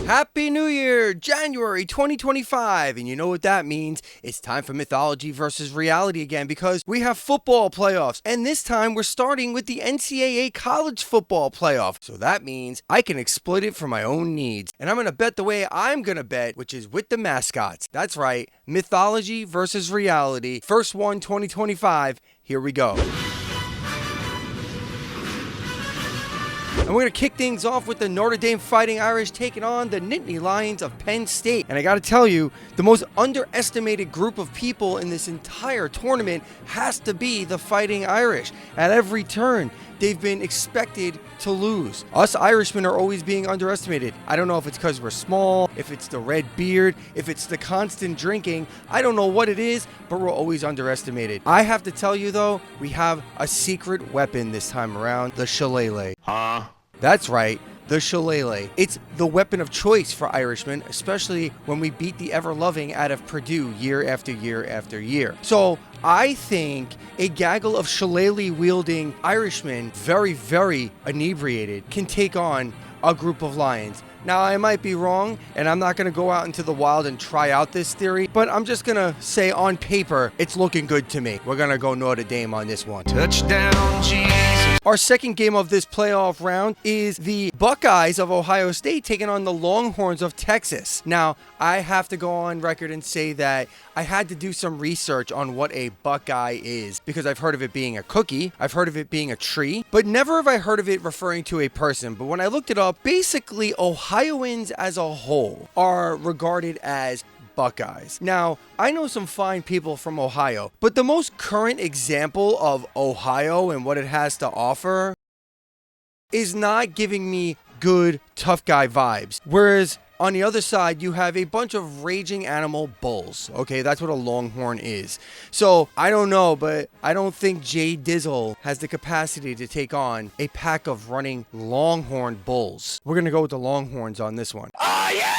Happy New Year, January 2025, and you know what that means. It's time for Mythology versus Reality again because we have football playoffs, and this time we're starting with the NCAA college football playoff. So that means I can exploit it for my own needs, and I'm going to bet the way I'm going to bet, which is with the mascots. That's right, Mythology versus Reality. First one, 2025, here we go. And we're going to kick things off with the Notre Dame Fighting Irish taking on the Nittany Lions of Penn State. And I got to tell you, the most underestimated group of people in this entire tournament has to be the Fighting Irish. At every turn, they've been expected to lose. Us Irishmen are always being underestimated. I don't know if it's because we're small, if it's the red beard, if it's the constant drinking. I don't know what it is, but we're always underestimated. I have to tell you, though, we have a secret weapon this time around, the shillelagh. That's right, the shillelagh. It's the weapon of choice for Irishmen, especially when we beat the ever-loving out of Purdue year after year after year. So I think a gaggle of shillelagh-wielding Irishmen, very, very inebriated, can take on a group of Lions. Now, I might be wrong, and I'm not going to go out into the wild and try out this theory, but I'm just going to say on paper, it's looking good to me. We're going to go Notre Dame on this one. Touchdown, Jesus. Our second game of this playoff round is the Buckeyes of Ohio State taking on the Longhorns of Texas. Now, I have to go on record and say that I had to do some research on what a Buckeye is because I've heard of it being a cookie, I've heard of it being a tree, but never have I heard of it referring to a person. But when I looked it up, basically Ohioans as a whole are regarded as Buckeyes. Now, I know some fine people from Ohio, but the most current example of Ohio and what it has to offer is not giving me good tough guy vibes. Whereas on the other side, you have a bunch of raging animal bulls. Okay, that's what a Longhorn is. So, I don't know, but I don't think Jay Dizzle has the capacity to take on a pack of running Longhorn bulls. We're going to go with the Longhorns on this one. Oh, yeah!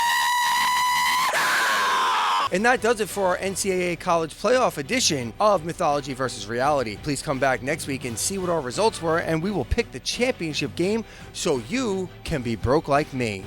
And that does it for our NCAA College Playoff edition of Mythology versus Reality. Please come back next week and see what our results were, and we will pick the championship game so you can be broke like me.